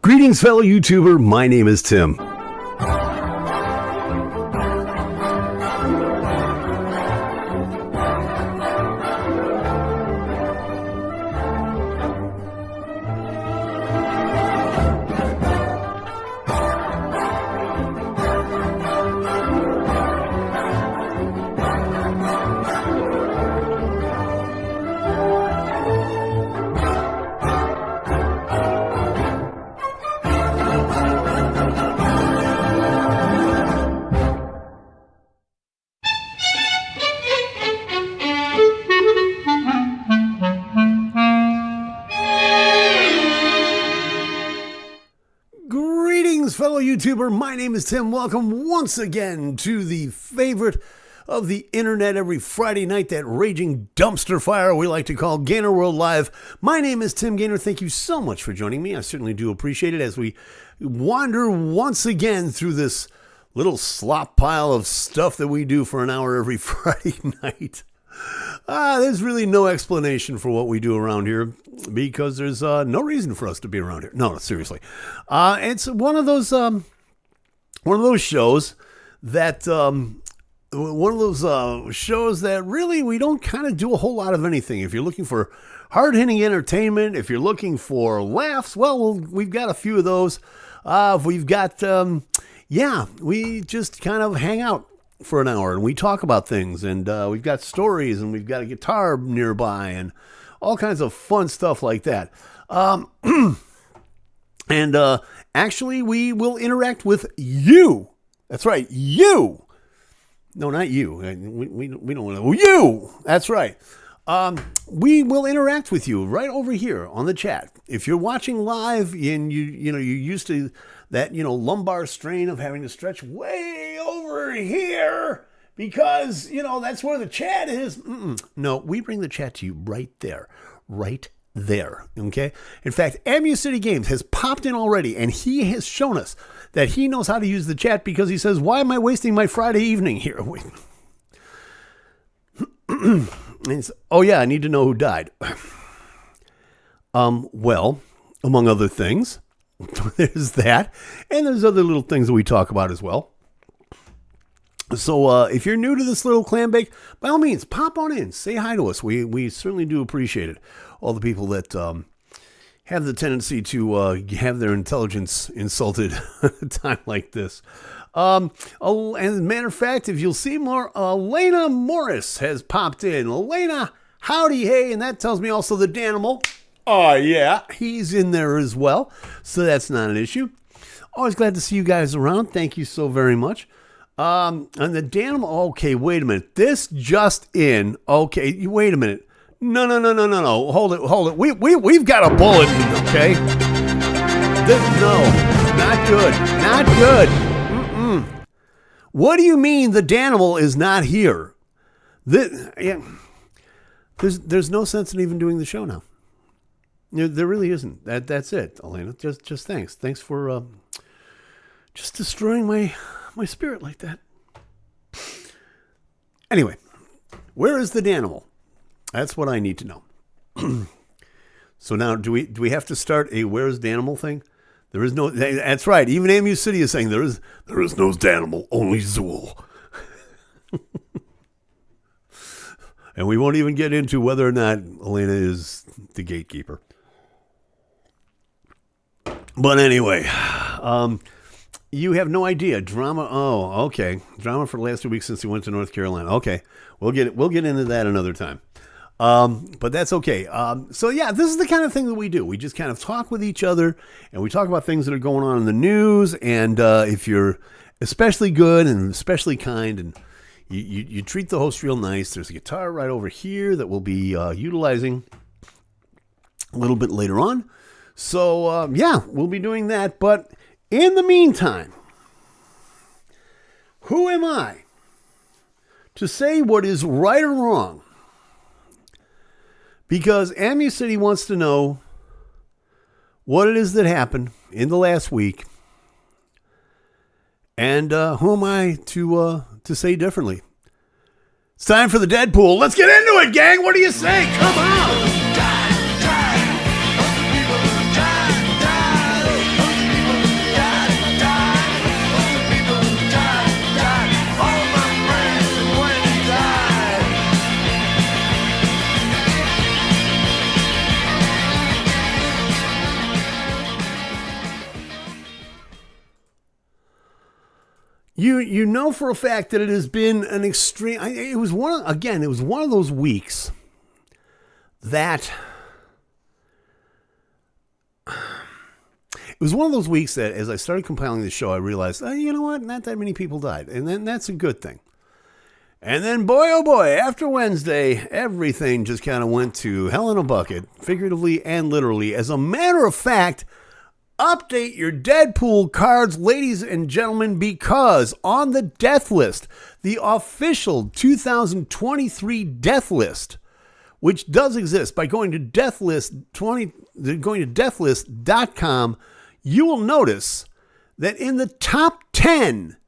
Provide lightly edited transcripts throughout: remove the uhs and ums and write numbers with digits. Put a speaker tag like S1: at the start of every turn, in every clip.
S1: Greetings, fellow YouTuber. My name is Tim. Fellow YouTuber, my name is Tim. Welcome once again to the favorite of the internet every Friday night, that raging dumpster fire we like to call GainerWorld Live. My name is Tim Gainer. Thank you so much for joining me. I certainly do appreciate it as we wander once again through this little slop pile of stuff that we do for an hour every Friday night. There's really no explanation for what we do around here because there's no reason for us to be around here. No, seriously. It's one of those shows that really we don't kind of do a whole lot of anything. If you're looking for hard-hitting entertainment, if you're looking for laughs, well, we've got a few of those. We've got, we just kind of hang out for an hour and we talk about things, and we've got stories, and we've got a guitar nearby and all kinds of fun stuff like that. Actually we will interact with you. That's right, you. No, not you. We don't want to. You. That's right. We will interact with you right over here on the chat. If you're watching live and you're used to that, lumbar strain of having to stretch way over here because, that's where the chat is. No, we bring the chat to you right there. Okay. In fact, Amu City Games has popped in already, and he has shown us that he knows how to use the chat because he says, "Why am I wasting my Friday evening here?" Oh yeah, I need to know who died. Well, among other things, there's that, and there's other little things that we talk about as well. So if you're new to this little clam bake, by all means, pop on in, say hi to us. We certainly do appreciate it. All the people that have the tendency to have their intelligence insulted at a time like this. And as a matter of fact, if you'll see more, Elena Morris has popped in. Elena, howdy, hey, and that tells me also the Danimal. Oh, yeah, he's in there as well, so that's not an issue. Always glad to see you guys around. Thank you so very much. And the Danimal, okay, wait a minute. This just in, okay, wait a minute. No. Hold it. We've got a bulletin, okay? No, not good. What do you mean the Danimal is not here? There's no sense in even doing the show now. There really isn't. That's it, Elena. Just thanks. Thanks for just destroying my spirit like that. Anyway, where is the Danimal? That's what I need to know. So now, do we have to start a "Where's Danimal" thing? There is no. That's right. Even Amu City is saying there is no Danimal, only Zool. And we won't even get into whether or not Elena is the gatekeeper. But anyway, you have no idea. Drama. Oh, okay. Drama for the last 2 weeks since he went to North Carolina. Okay, we'll get into that another time. But that's okay. So yeah, this is the kind of thing that we do. We just kind of talk with each other, and we talk about things that are going on in the news. And if you're especially good and especially kind, and you treat the host real nice, there's a guitar right over here that we'll be utilizing a little bit later on. So we'll be doing that. But in the meantime, who am I to say what is right or wrong? Because Amu City wants to know what it is that happened in the last week. And who am I to say differently? It's time for the Deadpool. Let's get into it, gang. What do you say? Come on. You know for a fact that it has been an extreme. It was one of those weeks that as I started compiling the show, I realized, you know what, not that many people died, and then that's a good thing. And then, boy, oh boy, after Wednesday, everything just kind of went to hell in a bucket, figuratively and literally. As a matter of fact, update your Deadpool cards, ladies and gentlemen, because on the death list, the official 2023 death list, which does exist by going to deathlist.com, you will notice that in the top 10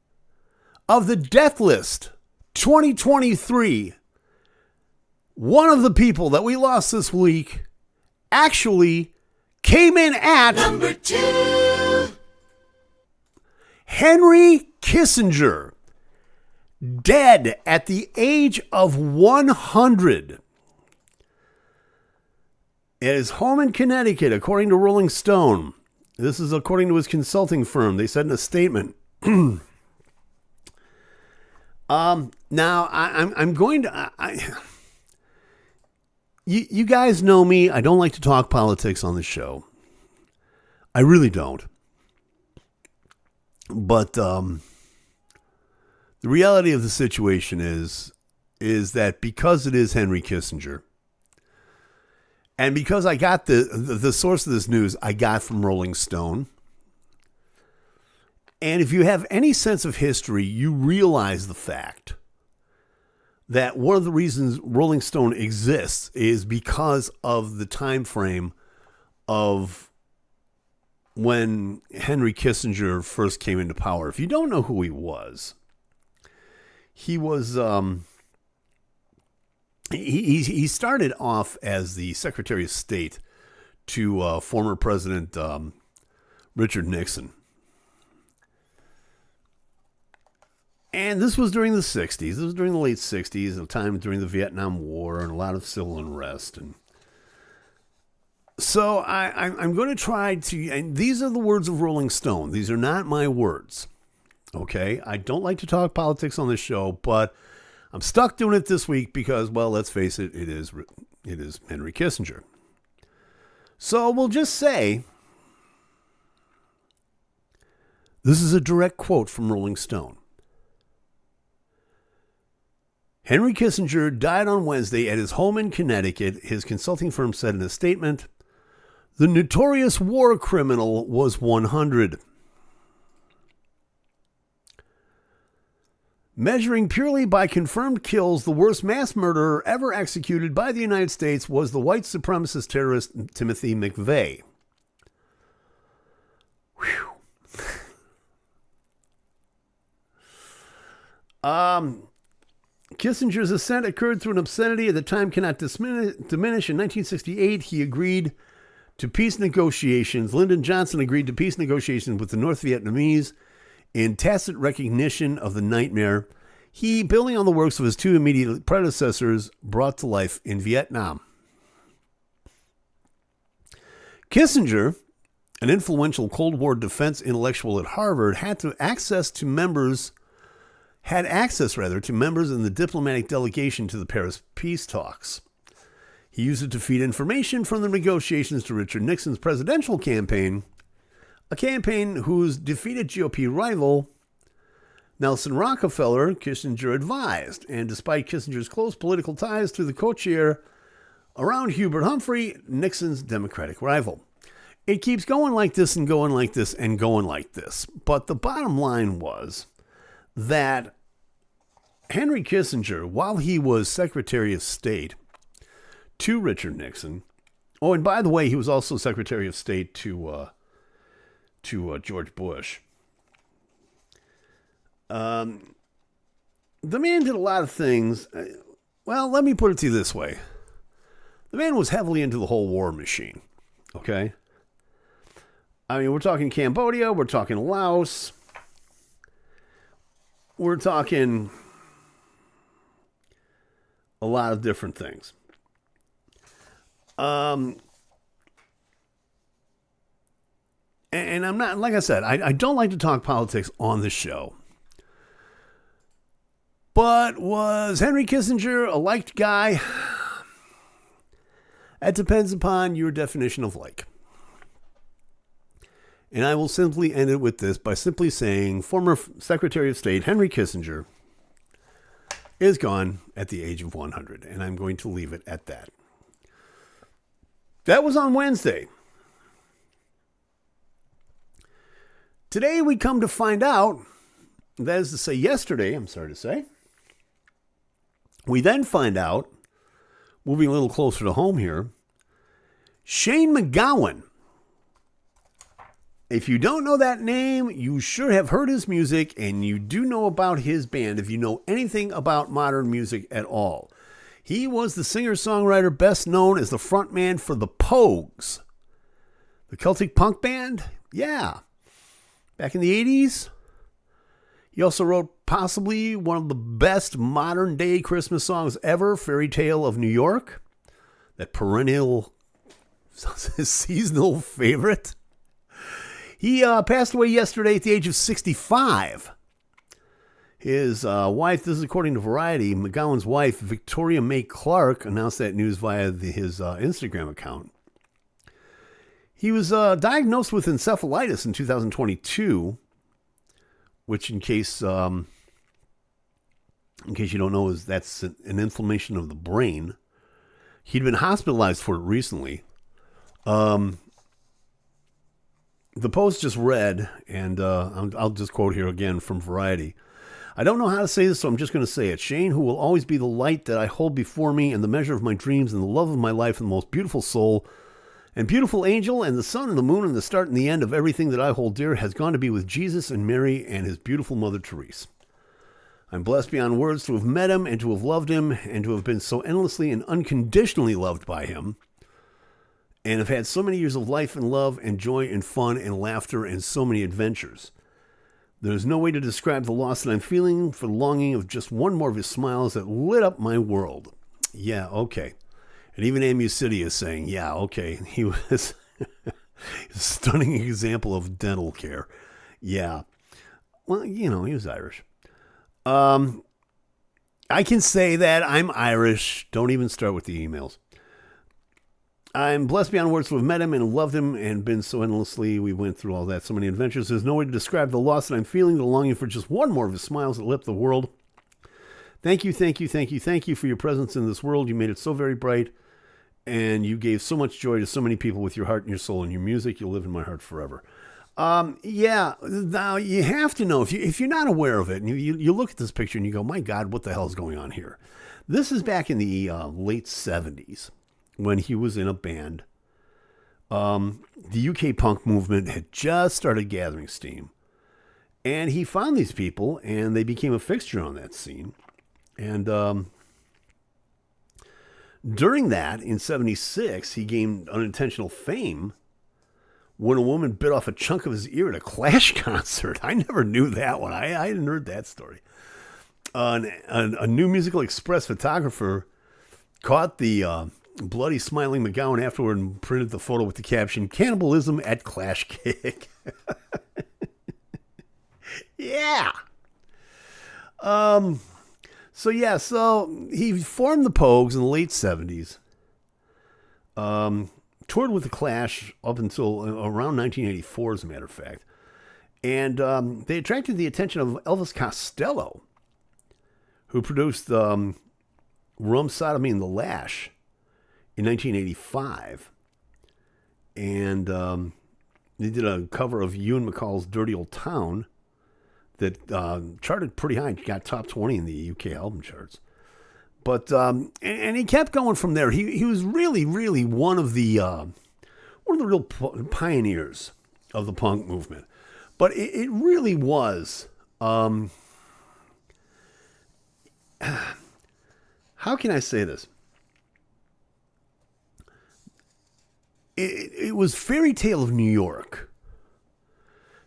S1: of the death list 2023, one of the people that we lost this week actually came in at number 2. Henry Kissinger, dead at the age of 100. At his home in Connecticut, according to Rolling Stone. This is according to his consulting firm. They said in a statement. Now, I'm going to... You guys know me. I don't like to talk politics on the show. I really don't. But the reality of the situation is that because it is Henry Kissinger, and because I got the source of this news, I got from Rolling Stone. And if you have any sense of history, you realize the fact that one of the reasons Rolling Stone exists is because of the time frame of when Henry Kissinger first came into power. If you don't know who he was he started off as the Secretary of State to former President Richard Nixon. And this was during the 60s. This was during the late 60s, a time during the Vietnam War and a lot of civil unrest. And so I'm going to try to, and these are the words of Rolling Stone. These are not my words, okay? I don't like to talk politics on this show, but I'm stuck doing it this week because, well, let's face it, it is Henry Kissinger. So we'll just say, this is a direct quote from Rolling Stone. Henry Kissinger died on Wednesday at his home in Connecticut. His consulting firm said in a statement, the notorious war criminal was 100. Measuring purely by confirmed kills, the worst mass murderer ever executed by the United States was the white supremacist terrorist Timothy McVeigh. Whew. Kissinger's ascent occurred through an obscenity at the time cannot diminish. In 1968, he agreed to peace negotiations. Lyndon Johnson agreed to peace negotiations with the North Vietnamese in tacit recognition of the nightmare he, building on the works of his two immediate predecessors, brought to life in Vietnam. Kissinger, an influential Cold War defense intellectual at Harvard, had access to members in the diplomatic delegation to the Paris peace talks. He used it to feed information from the negotiations to Richard Nixon's presidential campaign, a campaign whose defeated GOP rival, Nelson Rockefeller, Kissinger advised. And despite Kissinger's close political ties to the co-chair around Hubert Humphrey, Nixon's Democratic rival. It keeps going like this and going like this and going like this. But the bottom line was that Henry Kissinger, while he was Secretary of State to Richard Nixon, oh, and by the way, he was also Secretary of State to George Bush. The man did a lot of things. Well, let me put it to you this way. The man was heavily into the whole war machine, okay? I mean, we're talking Cambodia, we're talking Laos, we're talking a lot of different things. And I'm not, like I said, I don't like to talk politics on the show. But was Henry Kissinger a liked guy? That depends upon your definition of like. And I will simply end it with this by simply saying former Secretary of State Henry Kissinger is gone at the age of 100. And I'm going to leave it at that. That was on Wednesday. Today we come to find out, that is to say yesterday, I'm sorry to say, we then find out, moving a little closer to home here, Shane MacGowan. If you don't know that name, you sure have heard his music, and you do know about his band if you know anything about modern music at all. He was the singer-songwriter best known as the frontman for the Pogues. The Celtic punk band? Yeah. Back in the 80s. He also wrote possibly one of the best modern-day Christmas songs ever, Fairy Tale of New York. That perennial seasonal favorite. He passed away yesterday at the age of 65. His wife, this is according to Variety, MacGowan's wife, Victoria May Clark, announced that news via his Instagram account. He was diagnosed with encephalitis in 2022, which in case you don't know, that's an inflammation of the brain. He'd been hospitalized for it recently. The Post just read, and I'll just quote here again from Variety. I don't know how to say this, so I'm just going to say it. Shane, who will always be the light that I hold before me and the measure of my dreams and the love of my life and the most beautiful soul and beautiful angel and the sun and the moon and the start and the end of everything that I hold dear, has gone to be with Jesus and Mary and his beautiful mother Therese. I'm blessed beyond words to have met him and to have loved him and to have been so endlessly and unconditionally loved by him, and have had so many years of life and love and joy and fun and laughter and so many adventures. There's no way to describe the loss that I'm feeling for the longing of just one more of his smiles that lit up my world. Yeah, okay. And even Amu City is saying, yeah, okay. He was a stunning example of dental care. Yeah. Well, he was Irish. I can say that I'm Irish. Don't even start with the emails. I'm blessed beyond words to have met him and loved him and been so endlessly. We went through all that, so many adventures. There's no way to describe the loss that I'm feeling, the longing for just one more of his smiles that lit the world. Thank you, thank you, thank you, thank you for your presence in this world. You made it so very bright, and you gave so much joy to so many people with your heart and your soul and your music. You'll live in my heart forever. Yeah, now you have to know, if you're not aware of it, and you look at this picture and you go, my God, what the hell is going on here? This is back in the late 70s. When he was in a band. The UK punk movement had just started gathering steam. And he found these people, and they became a fixture on that scene. And during that, in 76, he gained unintentional fame when a woman bit off a chunk of his ear at a Clash concert. I never knew that one. I hadn't heard that story. A New Musical Express photographer caught the bloody smiling MacGowan afterward and printed the photo with the caption, "Cannibalism at Clash Gig." Yeah. So he formed the Pogues in the late 70s. Toured with the Clash up until around 1984, as a matter of fact. And they attracted the attention of Elvis Costello, who produced Rum, Sodomy, and the Lash in 1985. And they did a cover of Ewan McCall's Dirty Old Town that charted pretty high. Got top 20 in the UK album charts. But and he kept going from there. He was really, really one of the real pioneers of the punk movement. But it really was. How can I say this? It was Fairy Tale of New York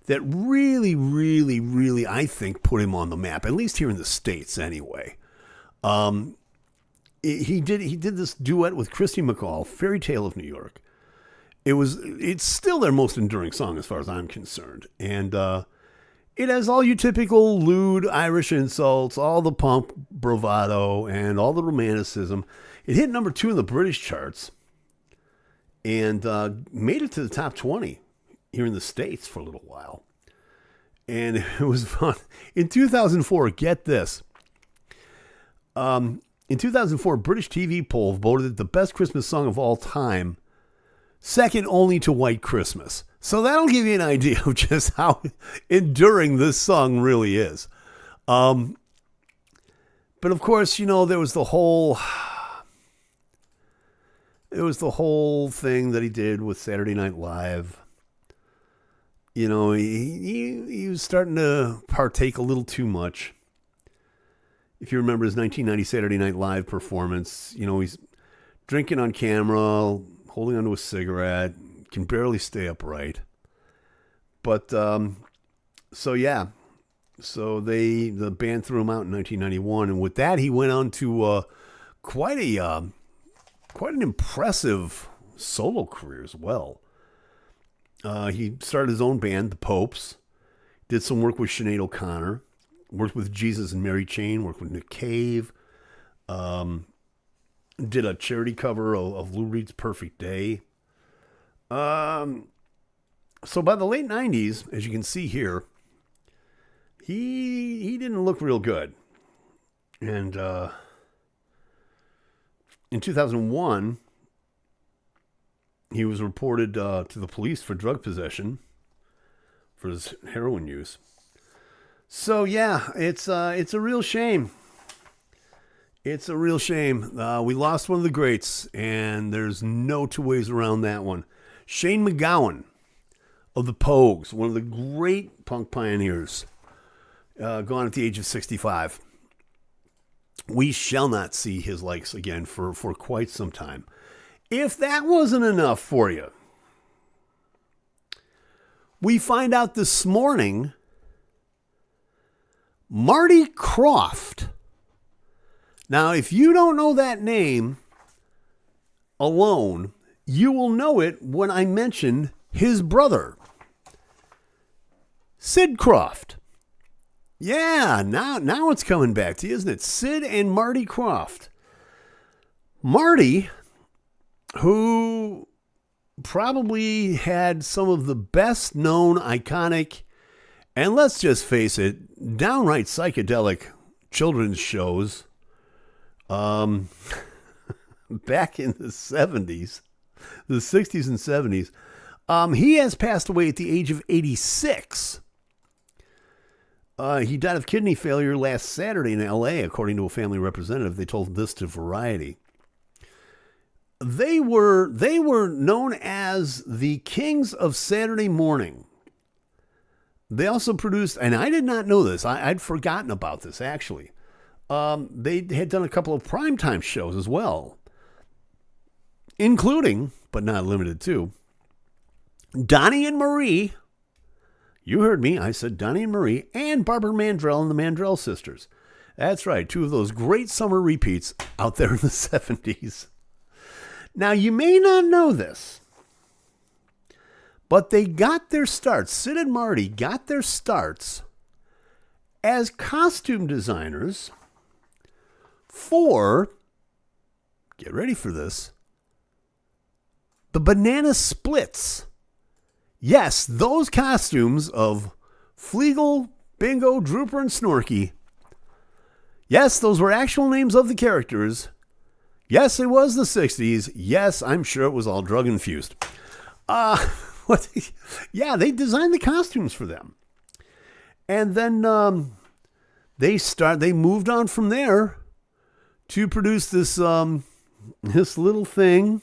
S1: that really, really, really, I think, put him on the map, at least here in the States anyway. He did this duet with Christy McCall, Fairy Tale of New York. It's still their most enduring song as far as I'm concerned. And It has all your typical lewd Irish insults, all the punk bravado, and all the romanticism. It hit number 2 in the British charts and made it to the top 20 here in the States for a little while. And it was fun. In 2004, get this. In 2004, British TV poll voted it the best Christmas song of all time, second only to White Christmas. So that'll give you an idea of just how enduring this song really is. But of course, there was the whole thing that he did with Saturday Night Live. He was starting to partake a little too much. If you remember his 1990 Saturday Night Live performance, he's drinking on camera, holding onto a cigarette, can barely stay upright. But, so the band threw him out in 1991. And with that, he went on to quite an impressive solo career as well. He started his own band, The Popes, did some work with Sinead O'Connor, worked with Jesus and Mary Chain, worked with Nick Cave, did a charity cover of Lou Reed's Perfect Day. So by the late 90s, as you can see here, he didn't look real good. And in 2001, he was reported to the police for drug possession for his heroin use. So yeah, it's a real shame. It's a real shame. We lost one of the greats, and there's no two ways around that one. Shane MacGowan of the Pogues, one of the great punk pioneers, gone at the age of 65. We shall not see his likes again for quite some time. If that wasn't enough for you, we find out this morning Marty Krofft. Now, if you don't know that name alone, you will know it when I mention his brother, Sid Krofft. Yeah, now it's coming back to you, isn't it? Sid and Marty Krofft. Marty, who probably had some of the best known iconic, and let's just face it, downright psychedelic children's shows back in the 70s, the 60s and 70s. He has passed away at the age of 86. He died of kidney failure last Saturday in L.A., according to a family representative. They told this to Variety. They were known as the Kings of Saturday Morning. They also produced, and I did not know this, I'd forgotten about this actually. They had done a couple of primetime shows as well, including, but not limited to, Donnie and Marie. You heard me, I said Donnie and Marie, and Barbara Mandrell and the Mandrell Sisters. That's right, two of those great summer repeats out there in the 70s. Now, you may not know this, but they got their starts. Sid and Marty got their starts as costume designers for, get ready for this, the Banana Splits. Yes, those costumes of Fleagle, Bingo, Drooper, and Snorky. Yes, those were actual names of the characters. Yes, it was the 60s. Yes, I'm sure it was all drug infused. Yeah, they designed the costumes for them. And then they moved on from there to produce this little thing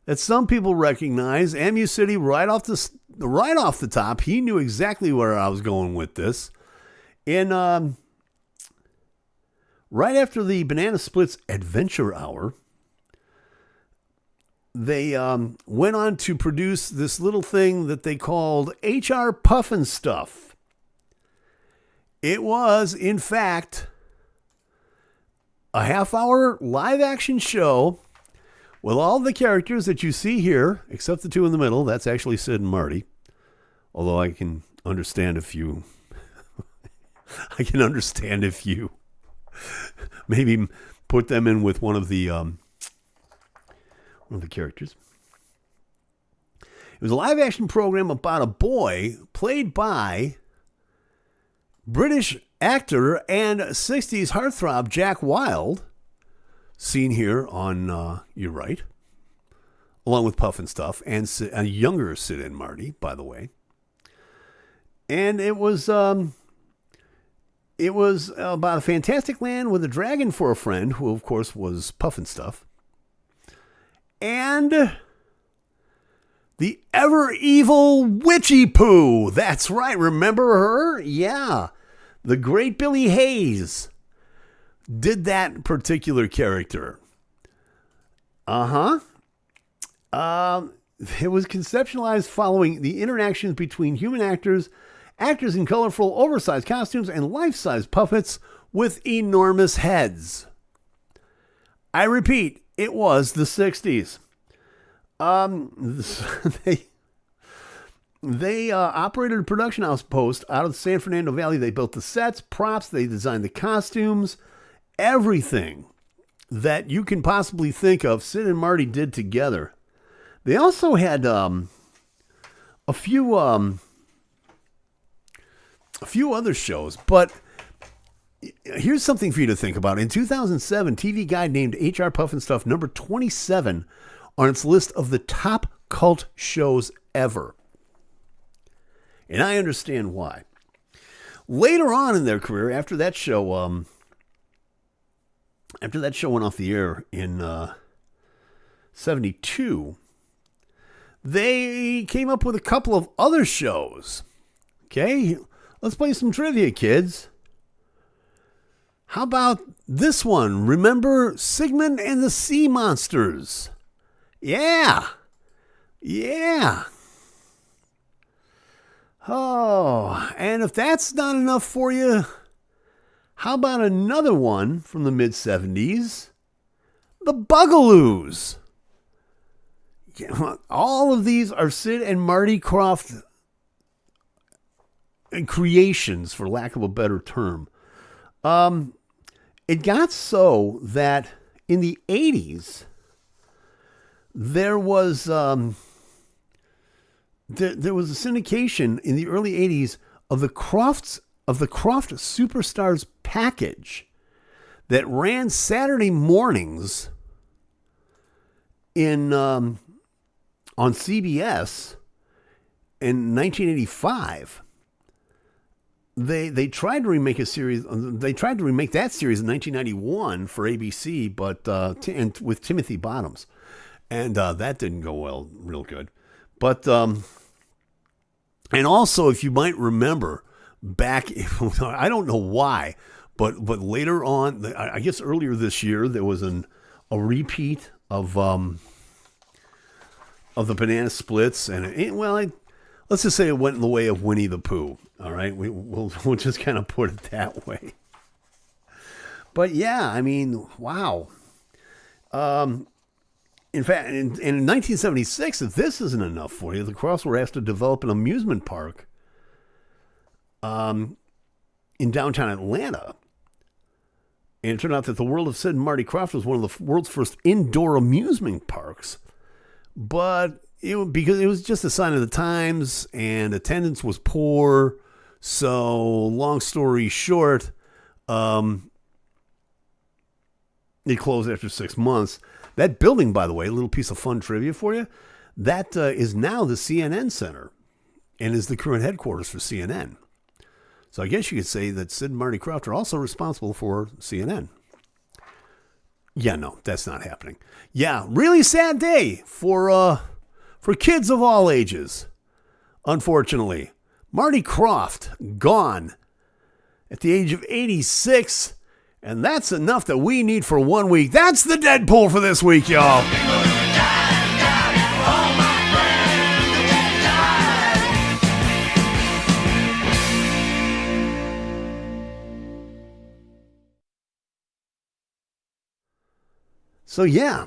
S1: that some people recognize. Amu City, right off the top, he knew exactly where I was going with this. And right after the Banana Splits Adventure Hour, they went on to produce this little thing that they called HR Puffin Stuff. It was, in fact, a half-hour live-action show with all the characters that you see here, except the two in the middle. That's actually Sid and Marty. Although I can understand if you I can understand if you maybe put them in with one of the characters. It was a live-action program about a boy played by British actor and 60s heartthrob Jack Wilde, seen here on your right, along with Puff and Stuff, and a younger Sid and Marty, by the way. And it was about a fantastic land with a dragon for a friend, who of course was Puff and Stuff, and the ever evil Witchy Pooh. That's right, remember her? Yeah, the great Billy Hayes did that particular character. It was conceptualized following the interactions between human actors in colorful, oversized costumes, and life-size puppets with enormous heads. I repeat, it was the 60s. They operated a production outpost out of the San Fernando Valley. They built the sets, props, they designed the costumes, everything that you can possibly think of, Sid and Marty did together. They also had a few other shows, but here's something for you to think about. In 2007, TV Guide named HR Puff and Stuff number 27 on its list of the top cult shows ever. And I understand why. Later on in their career, after that show went off the air in 72, they came up with a couple of other shows. Okay, let's play some trivia, kids. How about this one? Remember Sigmund and the Sea Monsters? Yeah. Oh, and if that's not enough for you, how about another one from the mid-70s? The Bugaloos. Yeah, all of these are Sid and Marty Krofft creations, for lack of a better term. It got so that in the 80s, there was there was a syndication in the early 80s of the Krofft Superstars package that ran Saturday mornings on CBS in 1985. They tried to remake a series. They tried to remake that series in 1991 for ABC, but and with Timothy Bottoms, and that didn't go real good. But and also, if you might remember, back I don't know why, but later on, I guess earlier this year, there was a repeat of the Banana Splits, and let's just say it went in the way of Winnie the Pooh. All right, we'll just kind of put it that way. But yeah, I mean, wow. In fact, in 1976, if this isn't enough for you, the Krofts were asked to develop an amusement park in downtown Atlanta. And it turned out that the World of Sid and Marty Krofft was one of the world's first indoor amusement parks. But because it was just a sign of the times and attendance was poor. So long story short, it closed after 6 months. That building, by the way, a little piece of fun trivia for you, that is now the CNN Center and is the current headquarters for CNN. So I guess you could say that Sid and Marty Krofft are also responsible for CNN. Yeah, no, that's not happening. Yeah, really sad day for kids of all ages, unfortunately. Marty Krofft, gone at the age of 86. And that's enough that we need for 1 week. That's the Deadpool for this week, y'all. So yeah,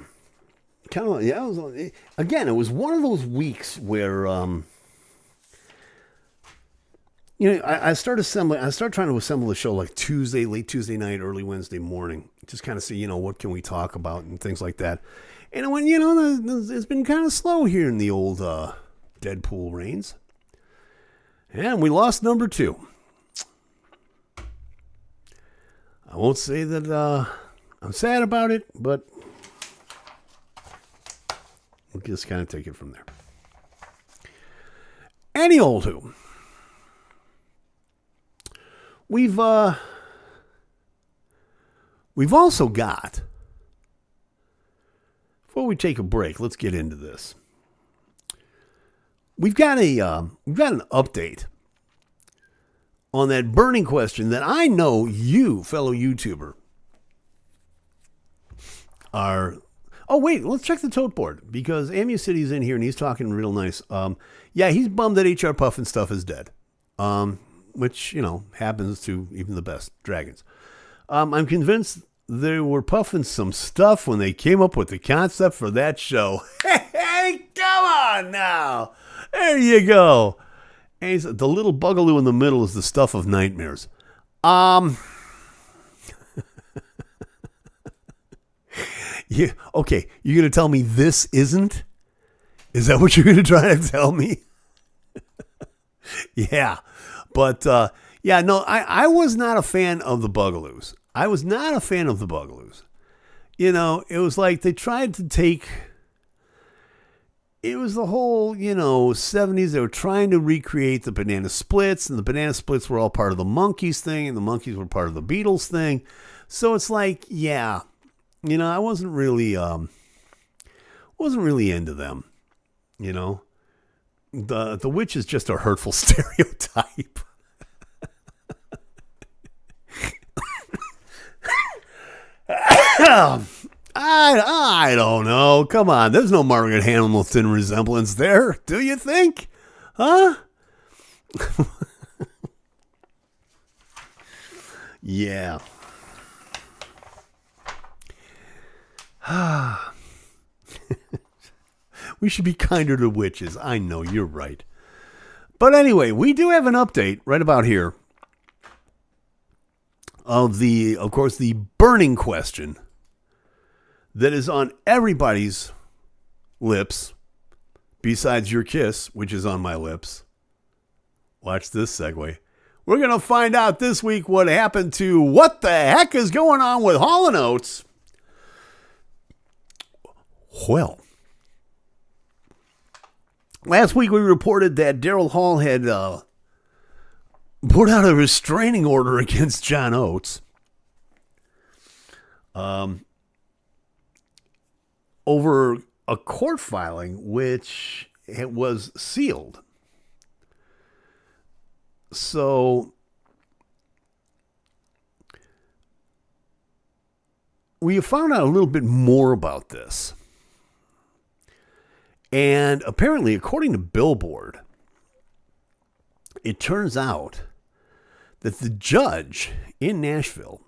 S1: kind of yeah. It was one of those weeks where I start trying to assemble the show like late Tuesday night, early Wednesday morning. Just kind of see, what can we talk about and things like that. And when, it's been kind of slow here in the old Deadpool reigns. And we lost number 2. I won't say that I'm sad about it, but we'll just kind of take it from there. Any old who. We've also got, before we take a break, let's get into this. We've got an update on that burning question that I know you, fellow YouTuber, are. Oh wait, let's check the tote board because Amu City's in here and he's talking real nice. Yeah, he's bummed that HR Puffin stuff is dead. Which, happens to even the best dragons. I'm convinced they were puffing some stuff when they came up with the concept for that show. Hey, come on now. There you go. And he said, the little bugaloo in the middle is the stuff of nightmares. Yeah, okay, you're going to tell me this isn't? Is that what you're going to try to tell me? Yeah. But, I was not a fan of the Bugaloos. It was like they tried to take, it was the whole, 70s. They were trying to recreate the Banana Splits, and the Banana Splits were all part of the Monkees thing, and the Monkees were part of the Beatles thing. So it's like, I wasn't really into them, The witch is just a hurtful stereotype. I don't know. Come on. There's no Margaret Hamilton resemblance there. Do you think? Huh? Yeah. We should be kinder to witches. I know, you're right. But anyway, we do have an update right about here of course, the burning question that is on everybody's lips besides your kiss, which is on my lips. Watch this segue. We're going to find out this week what happened to what the heck is going on with Hall & Oates. Well, last week we reported that Daryl Hall had put out a restraining order against John Oates over a court filing which was sealed. So we found out a little bit more about this. And apparently, according to Billboard, it turns out that the judge in Nashville,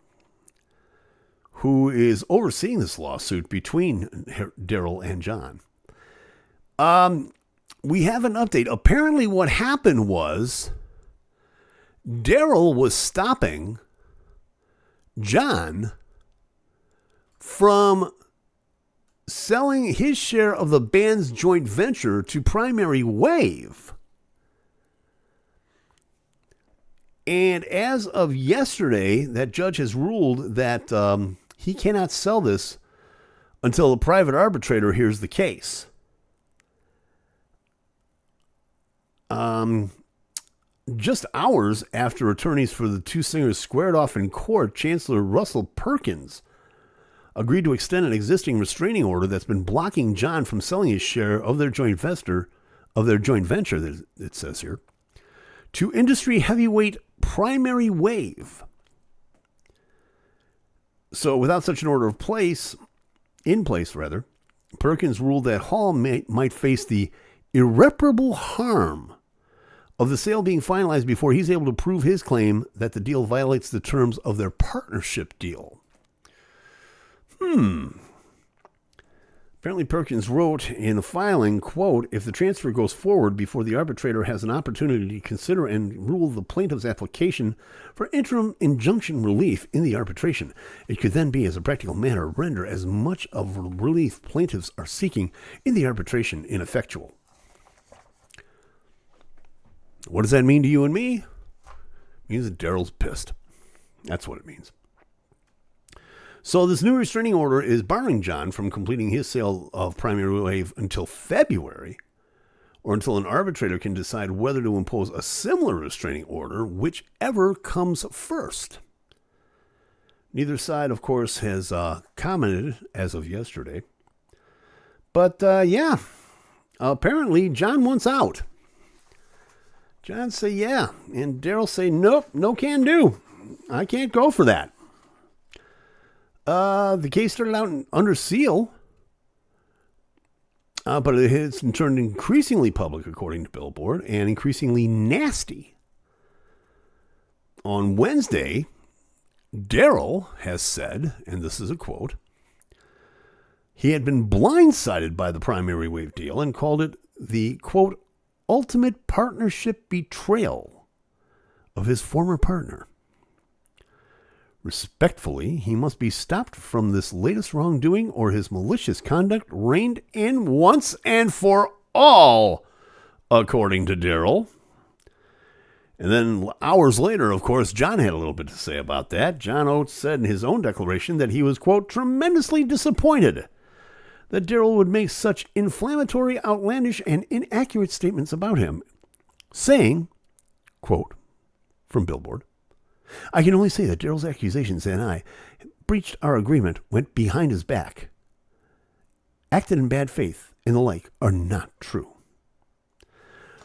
S1: who is overseeing this lawsuit between Daryl and John, we have an update. Apparently, what happened was Daryl was stopping John from selling his share of the band's joint venture to Primary Wave. And as of yesterday, that judge has ruled that he cannot sell this until a private arbitrator hears the case. Just hours after attorneys for the two singers squared off in court, Chancellor Russell Perkins agreed to extend an existing restraining order that's been blocking John from selling his share of their joint venture, it says here, to industry heavyweight Primary Wave. So without such an order in place, Perkins ruled that Hall might face the irreparable harm of the sale being finalized before he's able to prove his claim that the deal violates the terms of their partnership deal. Apparently Apparently, Perkins wrote in the filing, quote, if the transfer goes forward before the arbitrator has an opportunity to consider and rule the plaintiff's application for interim injunction relief in the arbitration, it could then be, as a practical matter, render as much of relief plaintiffs are seeking in the arbitration ineffectual. What does that mean to you and me? It means that Daryl's pissed. That's what it means. So this new restraining order is barring John from completing his sale of Primary Wave until February, or until an arbitrator can decide whether to impose a similar restraining order, whichever comes first. Neither side, of course, has commented as of yesterday. But, yeah, apparently John wants out. John say, yeah, and Daryl say, nope, no can do. I can't go for that. The case started out under seal, but it has turned increasingly public, according to Billboard, and increasingly nasty. On Wednesday, Daryl has said, and this is a quote, he had been blindsided by the Primary Wave deal and called it the, quote, ultimate partnership betrayal of his former partner. Respectfully, he must be stopped from this latest wrongdoing or his malicious conduct reined in once and for all, according to Daryl. And then hours later, of course, John had a little bit to say about that. John Oates said in his own declaration that he was, quote, tremendously disappointed that Daryl would make such inflammatory, outlandish, and inaccurate statements about him, saying, quote, from Billboard, I can only say that Daryl's accusations and I breached our agreement, went behind his back, acted in bad faith, and the like are not true.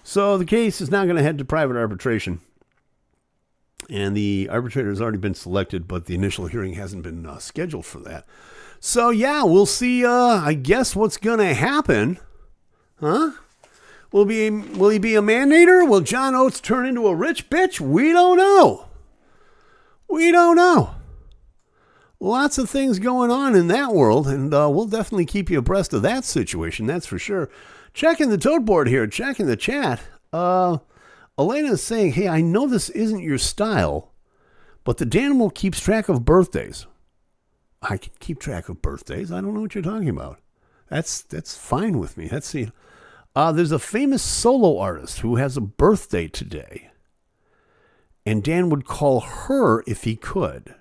S1: So the case is now going to head to private arbitration. And the arbitrator has already been selected, but the initial hearing hasn't been scheduled for that. So, yeah, we'll see, I guess, what's going to happen. Huh? Will he be a man-eater? Will John Oates turn into a rich bitch? We don't know. We don't know. Lots of things going on in that world, and we'll definitely keep you abreast of that situation, that's for sure. Checking the tote board here, checking the chat. Elena is saying, hey, I know this isn't your style, but the Danimal keeps track of birthdays. I can keep track of birthdays. I don't know what you're talking about. That's fine with me. There's a famous solo artist who has a birthday today. And Dan would call her if he could.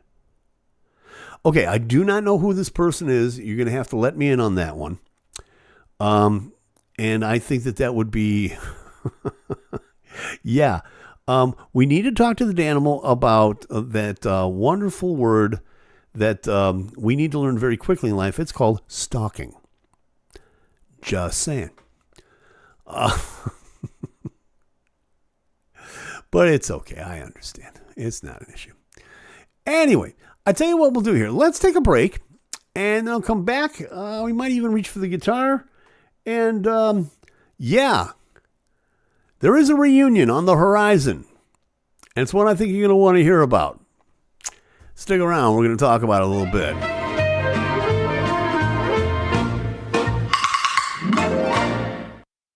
S1: Okay, I do not know who this person is. You're going to have to let me in on that one. And I think that would be... yeah. We need to talk to the Danimal about that wonderful word that we need to learn very quickly in life. It's called stalking. Just saying. But it's okay. I understand. It's not an issue. Anyway, I tell you what we'll do here. Let's take a break, and then I'll come back. We might even reach for the guitar. And, yeah, there is a reunion on the horizon. And it's one I think you're going to want to hear about. Stick around. We're going to talk about it a little bit.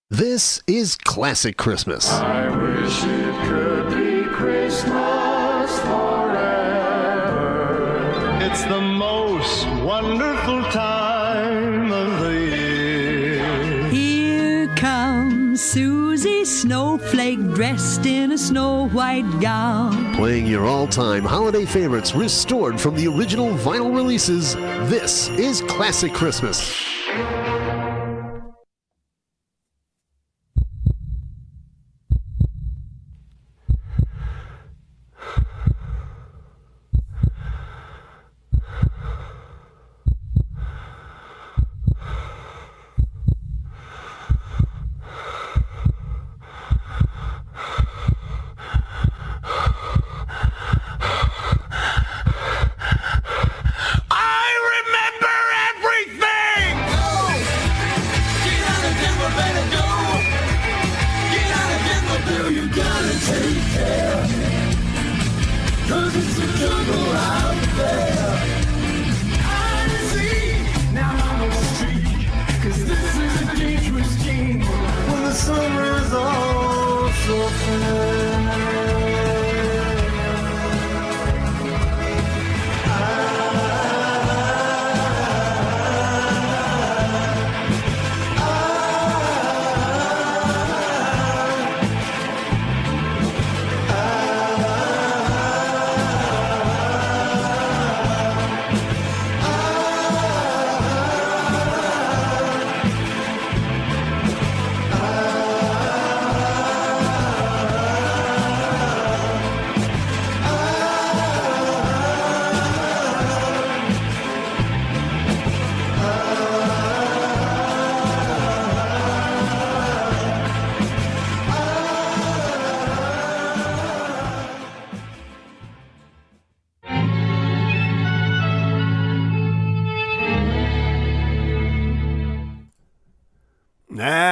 S1: This is Classic Christmas.
S2: I wish it could be Christmas forever. It's the most wonderful time of the year.
S3: Here comes Susie Snowflake dressed in a snow white gown.
S1: Playing your all-time holiday favorites restored from the original vinyl releases. This is Classic Christmas.
S2: I remember everything!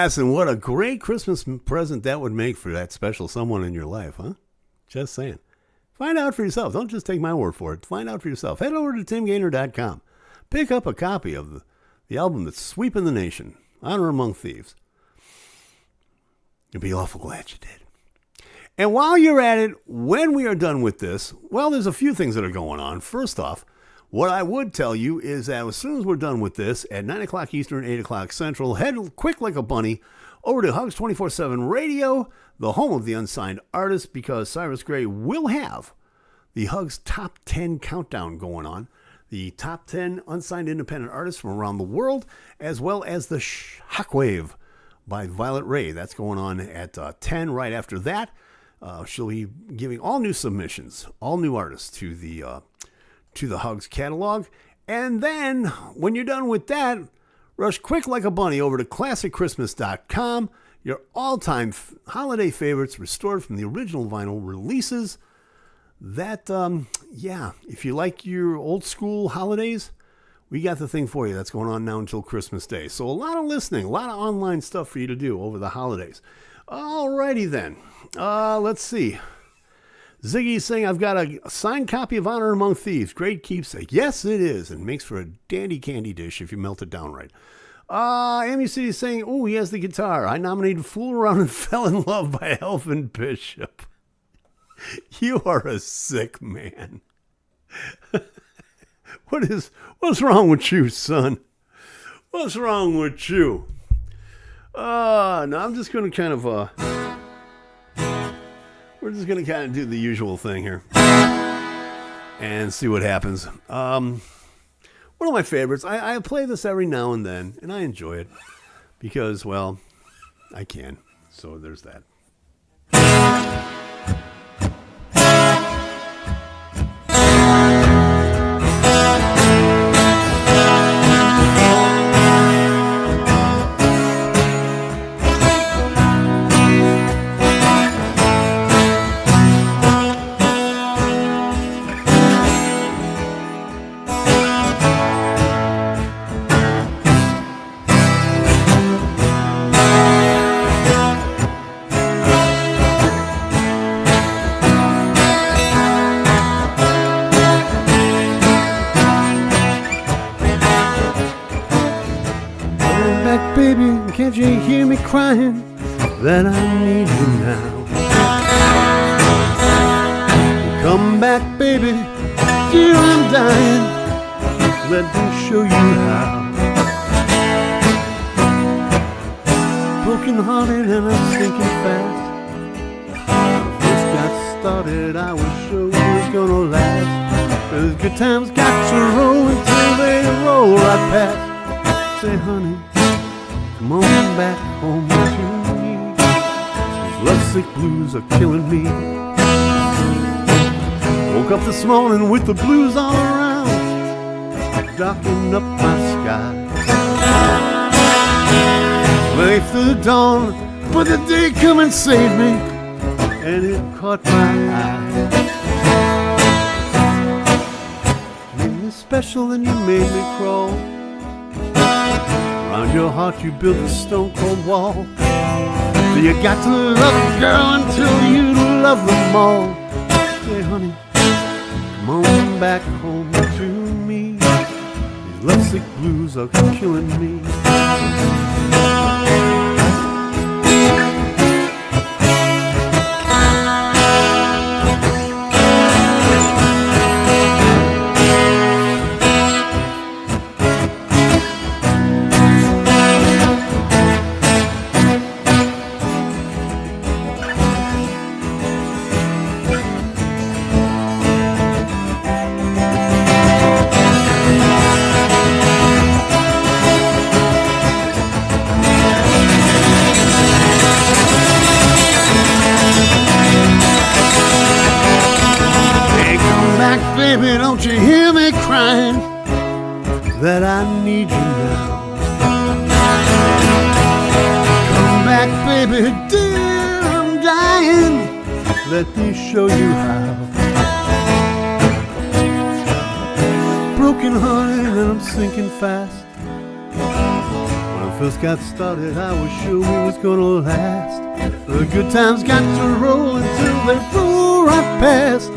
S1: Yes, and what a great Christmas present that would make for that special someone in your life, huh? Just saying. Find out for yourself. Don't just take my word for it. Find out for yourself. Head over to timgainer.com. Pick up a copy of the album that's sweeping the nation, Honor Among Thieves. You'll be awful glad you did. And while you're at it, when we are done with this, well, there's a few things that are going on. First off, what I would tell you is that as soon as we're done with this, at 9 o'clock Eastern, 8 o'clock Central, head quick like a bunny over to Hugs 24/7 Radio, the home of the unsigned artists, because Cyrus Gray will have the Hugs Top 10 Countdown going on. The top 10 unsigned independent artists from around the world, as well as the Shockwave by Violet Ray. That's going on at 10 right after that. She'll be giving all new submissions, all new artists to the Hugs catalog. And then, when you're done with that, rush quick like a bunny over to ClassicChristmas.com. Your all-time holiday favorites restored from the original vinyl releases. That, if you like your old school holidays, we got the thing for you. That's going on now until Christmas Day. So a lot of listening, a lot of online stuff for you to do over the holidays. Alrighty then. Let's see. Ziggy's saying, I've got a signed copy of Honor Among Thieves. Great keepsake. Yes, it is. And makes for a dandy candy dish if you melt it down right. MUC is saying, oh, he has the guitar. I nominated Fool Around and Fell in Love by Elvin Bishop. You are a sick man. What's wrong with you, son? What's wrong with you? No, I'm just going to kind of, we're just going to kind of do the usual thing here and see what happens. One of my favorites, I play this every now and then, and I enjoy it because, well, I can. So there's that. Can't you hear me crying that I need you now? Come back, baby, dear, I'm dying. Let me show you how. Broken hearted and I'm sinking fast. When I first got started, I was sure it was gonna last. Cause good times got to roll until they roll right past. Say, honey, come on back home to me. These lovesick blues are killing me. Woke up this morning with the blues all around, darkened up my sky. Late through the dawn, but the day come and saved me, and it caught my eye. Made me special and you made me crawl. Around your heart you built a stone cold wall. So you got to love a girl until you love them all. Say, honey, come on back home to me. These lovesick blues are killing me. back, baby, don't you hear me crying that I need you now. Come back, baby, dear, I'm dying. Let me show you how. Broken hearted and I'm sinking fast. When I first got started, I was sure we was gonna last. The good times got to roll until they roll right past.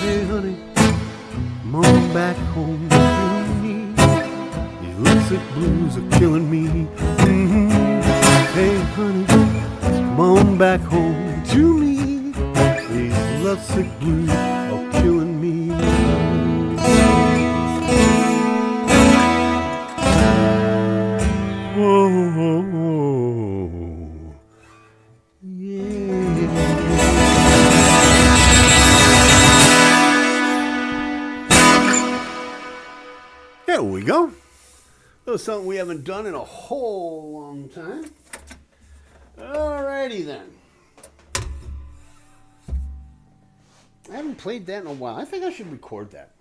S1: Hey honey, come on back home to me. These lovesick blues are killing me. Hey honey, come on back home to me. These lovesick blues are killing me. There we go. That was something we haven't done in a whole long time. Alrighty then. I haven't played that in a while. I think I should record that.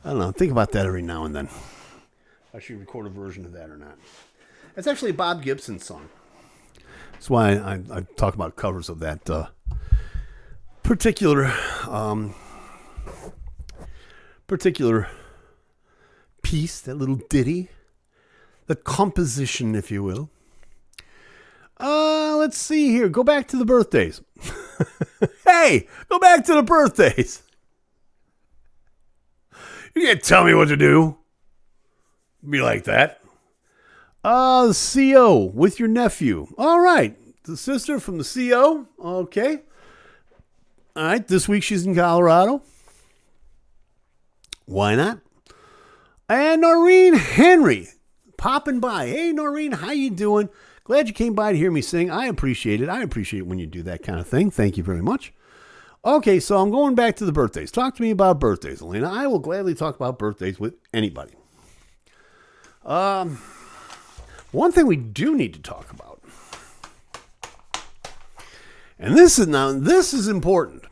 S1: I don't know. Think about that every now and then. I should record a version of that or not. It's actually a Bob Gibson song. That's why I talk about covers of that particular piece, that little ditty, the composition, if you will. Let's see here. Go back to the birthdays. Hey, go back to the birthdays. You can't tell me what to do. Be like that. The CO with your nephew. All right. The sister from the CO. Okay. All right. This week she's in Colorado. Why not? And Noreen Henry popping by. Hey, Noreen, how you doing? Glad you came by to hear me sing. I appreciate it. I appreciate when you do that kind of thing. Thank you very much. Okay, so I'm going back to the birthdays. Talk to me about birthdays, Elena. I will gladly talk about birthdays with anybody. One thing we do need to talk about, and this is important.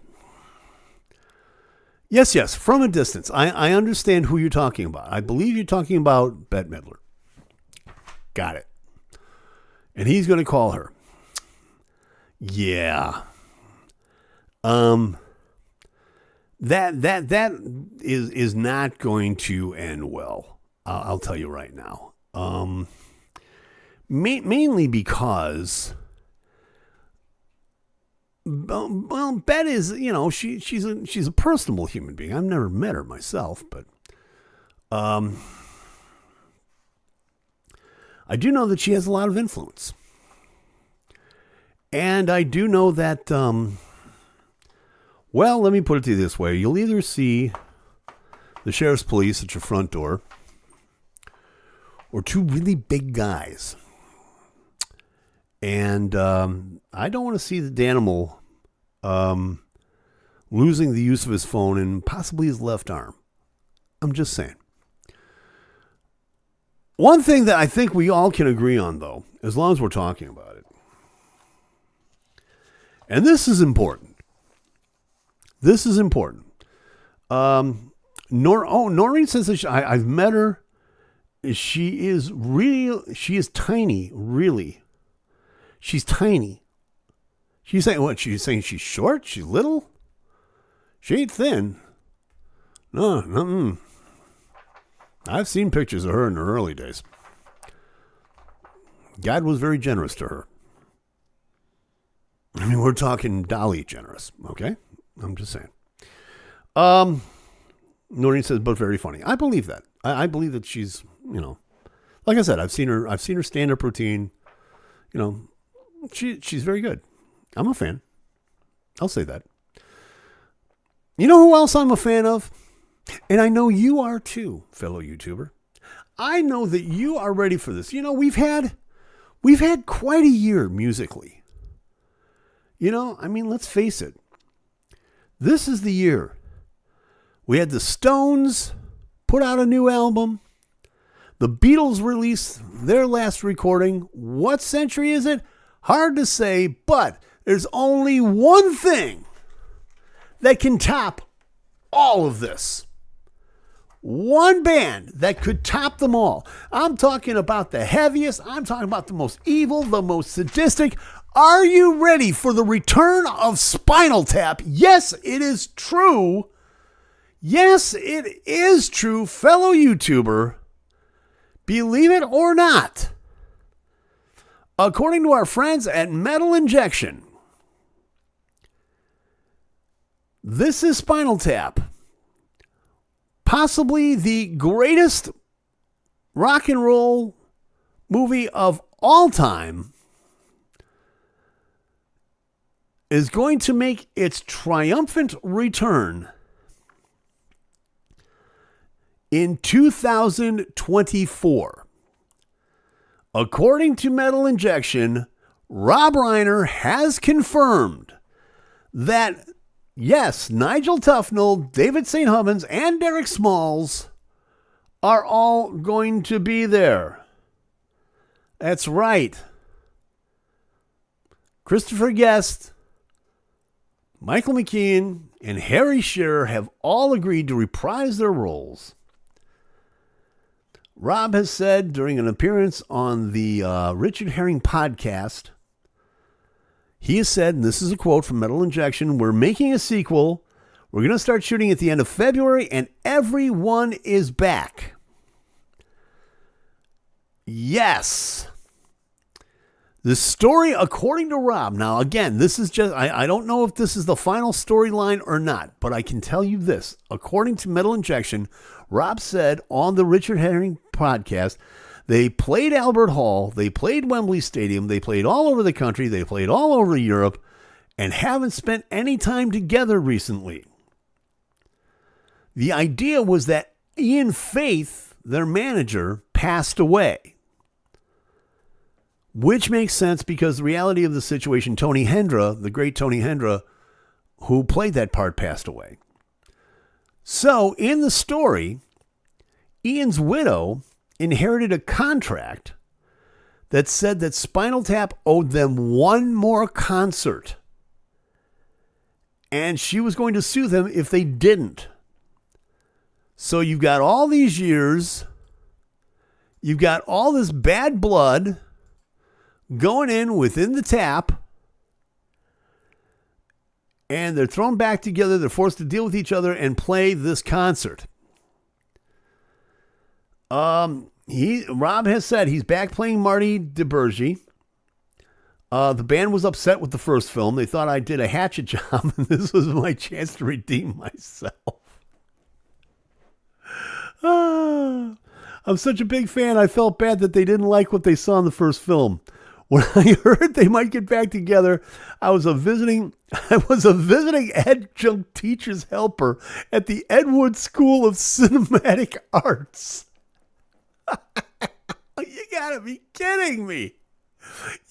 S1: Yes, from a distance. I understand who you're talking about. I believe you're talking about Bette Midler. Got it. And he's going to call her. Yeah. That is not going to end well. I'll tell you right now. Mainly because, well, Bette is, she's a personable human being. I've never met her myself, but I do know that she has a lot of influence. And I do know that, well, let me put it to you this way. You'll either see the sheriff's police at your front door or two really big guys. And I don't want to see the Danimal losing the use of his phone and possibly his left arm. I'm just saying. One thing that I think we all can agree on, though, as long as we're talking about it, and this is important. This is important. Noreen says that I've met her. She is tiny, really. She's tiny. She's saying what? She's saying she's short? She's little? She ain't thin. No. I've seen pictures of her in her early days. God was very generous to her. I mean, we're talking Dolly generous, okay? I'm just saying. Noreen says, but very funny. I believe that. I believe that she's, like I said, I've seen her stand-up routine. She's very good. I'm a fan. I'll say that. You know who else I'm a fan of? And I know you are too, fellow YouTuber. I know that you are ready for this. We've had quite a year musically. Let's face it. This is the year. We had the Stones put out a new album. The Beatles released their last recording. What century is it? Hard to say, but there's only one thing that can top all of this. One band that could top them all. I'm talking about the heaviest. I'm talking about the most evil, the most sadistic. Are you ready for the return of Spinal Tap? Yes, it is true. Yes, it is true, fellow YouTuber. Believe it or not. According to our friends at Metal Injection, this is Spinal Tap. Possibly the greatest rock and roll movie of all time is going to make its triumphant return in 2024. According to Metal Injection, Rob Reiner has confirmed that yes, Nigel Tufnell, David St. Hubbins, and Derek Smalls are all going to be there. That's right. Christopher Guest, Michael McKean, and Harry Shearer have all agreed to reprise their roles. Rob has said during an appearance on the Richard Herring podcast, he has said, and this is a quote from Metal Injection, we're making a sequel. We're going to start shooting at the end of February, and everyone is back. Yes. The story, according to Rob, now again, this is just, I don't know if this is the final storyline or not, but I can tell you this. According to Metal Injection, Rob said on the Richard Herring podcast, they played Albert Hall, they played Wembley Stadium, they played all over the country, they played all over Europe, and haven't spent any time together recently. The idea was that Ian Faith, their manager, passed away. Which makes sense because the reality of the situation, Tony Hendra, the great Tony Hendra, who played that part, passed away. So, in the story, Ian's widow inherited a contract that said that Spinal Tap owed them one more concert. And she was going to sue them if they didn't. So you've got all these years, you've got all this bad blood going in within the tap, and they're thrown back together, they're forced to deal with each other and play this concert. Rob has said he's back playing Marty DeBurgi. The band was upset with the first film. They thought I did a hatchet job, and this was my chance to redeem myself. I'm such a big fan. I felt bad that they didn't like what they saw in the first film. When I heard they might get back together, I was a visiting adjunct teacher's helper at the Edwood School of Cinematic Arts. You gotta be kidding me.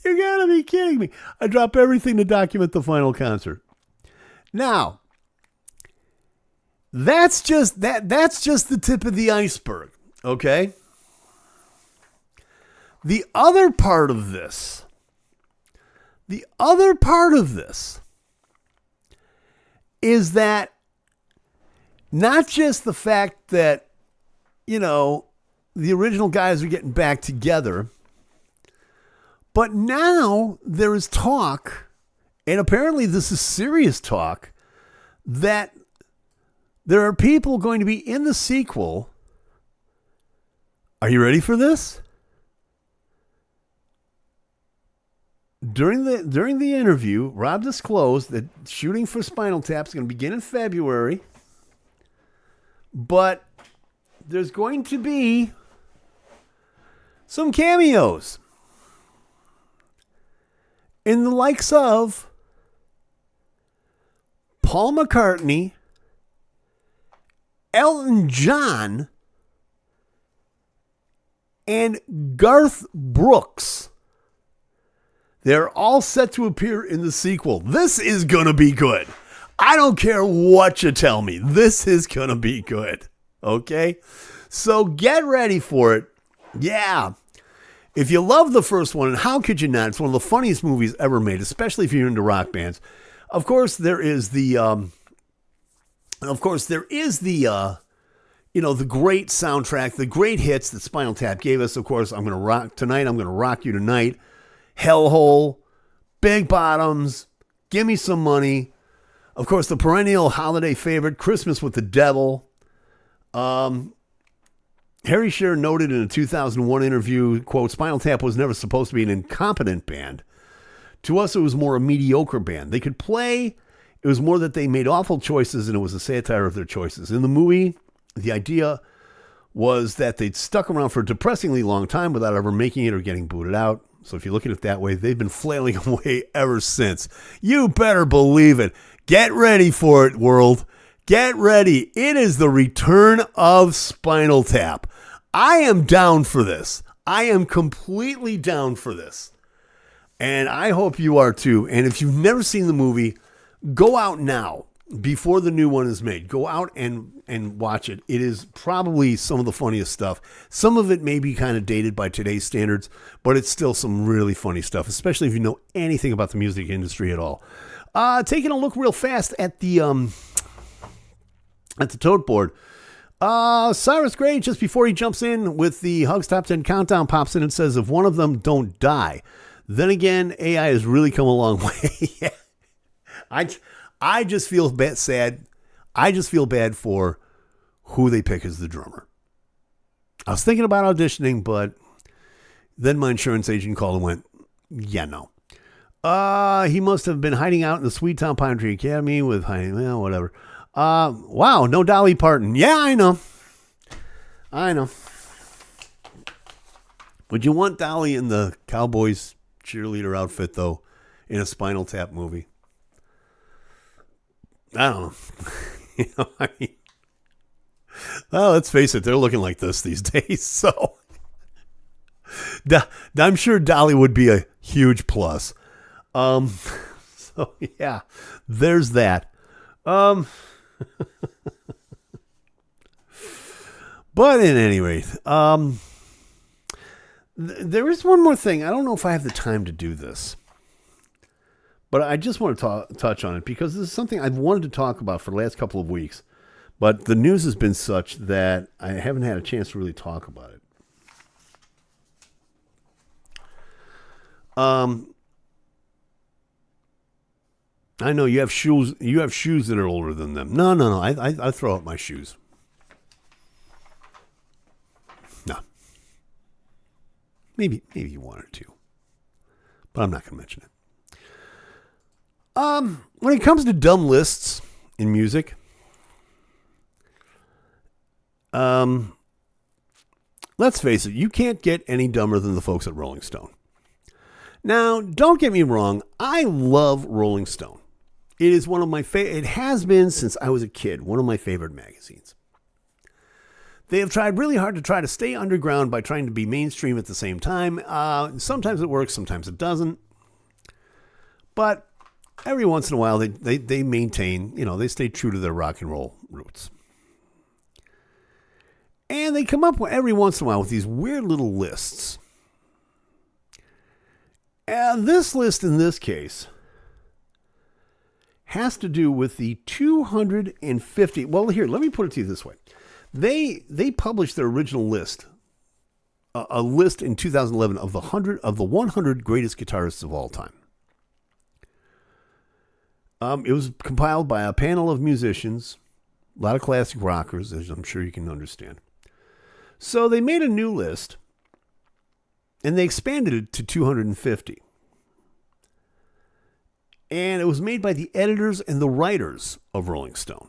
S1: You gotta be kidding me. I drop everything to document the final concert. Now, that's just the tip of the iceberg, okay? The other part of this is that not just the fact that, the original guys are getting back together, but now there is talk, and apparently this is serious talk, that there are people going to be in the sequel. Are you ready for this? During the interview, Rob disclosed that shooting for Spinal Tap is going to begin in February, but there's going to be some cameos in the likes of Paul McCartney, Elton John, and Garth Brooks. They're all set to appear in the sequel. This is going to be good. I don't care what you tell me. This is going to be good. Okay? So get ready for it. Yeah. If you love the first one, and how could you not? It's one of the funniest movies ever made, especially if you're into rock bands. Of course, there is the Of course, there is the great soundtrack, the great hits that Spinal Tap gave us. Of course, I'm going to rock tonight. I'm going to rock you tonight. Hellhole, Big Bottoms, Give Me Some Money. Of course, the perennial holiday favorite, Christmas with the Devil. Harry Shearer noted in a 2001 interview, quote, Spinal Tap was never supposed to be an incompetent band. To us, it was more a mediocre band. They could play. It was more that they made awful choices, and it was a satire of their choices. In the movie, the idea was that they'd stuck around for a depressingly long time without ever making it or getting booted out. So if you look at it that way, they've been flailing away ever since. You better believe it. Get ready for it, world. Get ready. It is the return of Spinal Tap. I am down for this. I am completely down for this. And I hope you are too. And if you've never seen the movie, go out now before the new one is made. Go out and watch it. It is probably some of the funniest stuff. Some of it may be kind of dated by today's standards, but it's still some really funny stuff, especially if you know anything about the music industry at all. Taking a look real fast at the tote board. Cyrus Gray, just before he jumps in with the Hugs Top 10 Countdown, pops in and says, if one of them don't die, then again, AI has really come a long way. Yeah. I just feel sad. I just feel bad for who they pick as the drummer. I was thinking about auditioning, but then my insurance agent called and went, yeah, no. He must have been hiding out in the Sweet Town Pine Tree Academy with whatever. Wow, no Dolly Parton. Yeah, I know. Would you want Dolly in the Cowboys cheerleader outfit, though, in a Spinal Tap movie? I don't know. Well, let's face it, they're looking like this these days, so I'm sure Dolly would be a huge plus. So yeah, there's that. But in any rate, there is one more thing. I don't know if I have the time to do this, but I just want to touch on it because this is something I've wanted to talk about for the last couple of weeks, but the news has been such that I haven't had a chance to really talk about it. I know you have shoes. You have shoes that are older than them. No. I throw out my shoes. No. Maybe one or two, but I'm not going to mention it. When it comes to dumb lists in music, let's face it, you can't get any dumber than the folks at Rolling Stone. Now, don't get me wrong. I love Rolling Stone. It is one of my it has been since I was a kid, one of my favorite magazines. They have tried really hard to try to stay underground by trying to be mainstream at the same time. Sometimes it works, sometimes it doesn't. But every once in a while, they maintain, they stay true to their rock and roll roots. And they come up every once in a while with these weird little lists. And this list in this case has to do with the 250. Well, here, let me put it to you this way. They published their original list, a list in 2011 of the 100 greatest guitarists of all time. It was compiled by a panel of musicians, a lot of classic rockers, as I'm sure you can understand. So they made a new list, and they expanded it to 250. And it was made by the editors and the writers of Rolling Stone.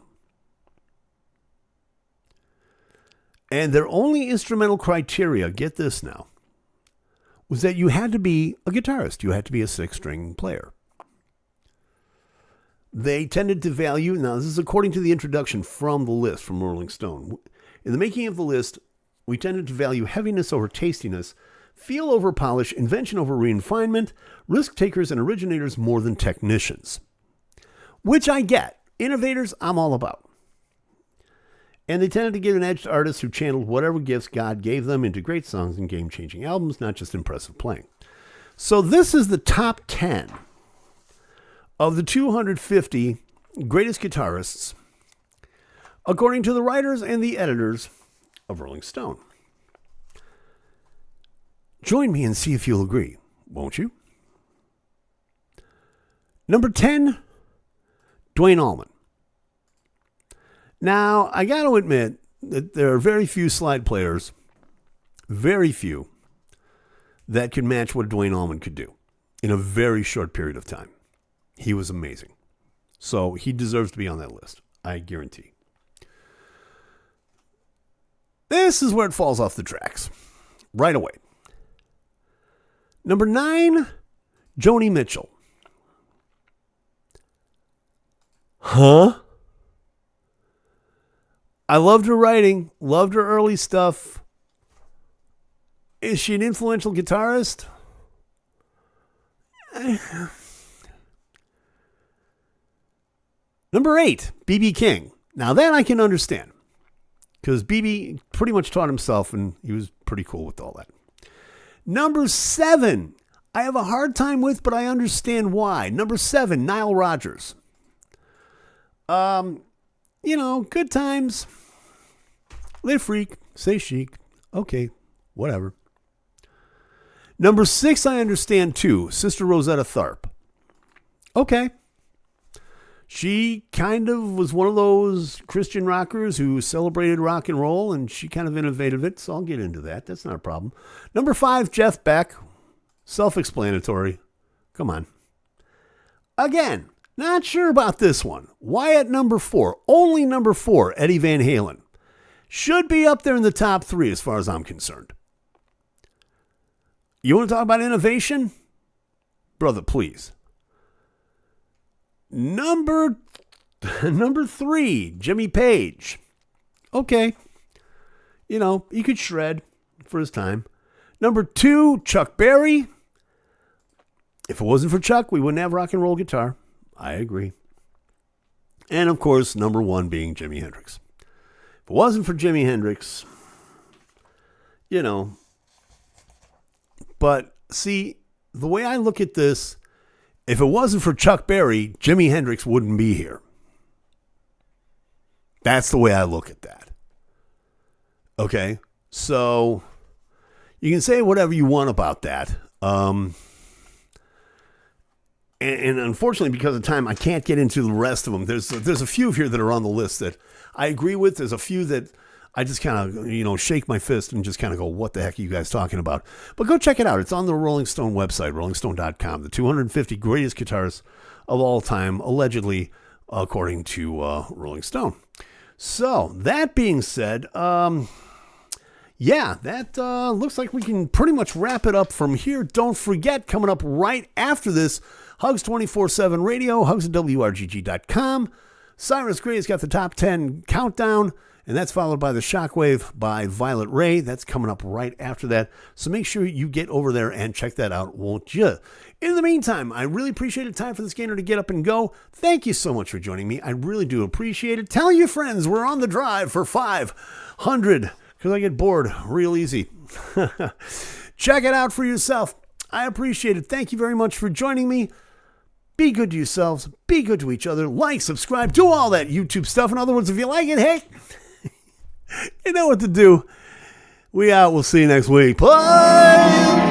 S1: And their only instrumental criteria, get this now, was that you had to be a guitarist. You had to be a six-string player. They tended to value, now this is according to the introduction from the list from Rolling Stone. In the making of the list, we tended to value heaviness over tastiness, feel over polish, invention over refinement, risk takers and originators more than technicians. Which I get. Innovators, I'm all about. And they tended to give an edge to artists who channeled whatever gifts God gave them into great songs and game-changing albums, not just impressive playing. So this is the top 10 of the 250 greatest guitarists according to the writers and the editors of Rolling Stone. Join me and see if you'll agree, won't you? Number 10, Duane Allman. Now, I got to admit that there are very few slide players, very few, that could match what Duane Allman could do in a very short period of time. He was amazing. So he deserves to be on that list, I guarantee. This is where it falls off the tracks, right away. Number 9, Joni Mitchell. Huh? I loved her writing, loved her early stuff. Is she an influential guitarist? Number 8, B.B. King. Now that I can understand, because B.B. pretty much taught himself and he was pretty cool with all that. Number 7, I have a hard time with, but I understand why. Number 7, Nile Rodgers. Good times. Live freak, say chic. Okay, whatever. Number 6, I understand too. Sister Rosetta Tharpe. Okay. She kind of was one of those Christian rockers who celebrated rock and roll, and she kind of innovated it, so I'll get into that. That's not a problem. Number 5, Jeff Beck. Self-explanatory. Come on. Again, not sure about this one. Why at number 4? Only number 4, Eddie Van Halen. Should be up there in the top 3 as far as I'm concerned. You want to talk about innovation? Brother, please. Number 3, Jimmy Page. Okay. He could shred for his time. Number 2, Chuck Berry. If it wasn't for Chuck, we wouldn't have rock and roll guitar. I agree. And of course, number 1 being Jimi Hendrix. If it wasn't for Jimi Hendrix, But see, the way I look at this, if it wasn't for Chuck Berry, Jimi Hendrix wouldn't be here. That's the way I look at that. Okay? So, you can say whatever you want about that. And unfortunately, because of time, I can't get into the rest of them. There's a few here that are on the list that I agree with. There's a few that I just kind of, shake my fist and just kind of go, what the heck are you guys talking about? But go check it out. It's on the Rolling Stone website, rollingstone.com. The 250 greatest guitarists of all time, allegedly, according to Rolling Stone. So, that being said, that looks like we can pretty much wrap it up from here. Don't forget, coming up right after this, Hugs 24/7 Radio, hugs at WRGG.com. Cyrus Gray's got the top 10 countdown, and that's followed by the Shockwave by Violet Ray. That's coming up right after that. So make sure you get over there and check that out, won't you? In the meantime, I really appreciated time for this gainer to get up and go. Thank you so much for joining me. I really do appreciate it. Tell your friends we're on the drive for 500, because I get bored real easy. Check it out for yourself. I appreciate it. Thank you very much for joining me. Be good to yourselves. Be good to each other. Like, subscribe, do all that YouTube stuff. In other words, if you like it, hey, you know what to do. We out. We'll see you next week. Bye.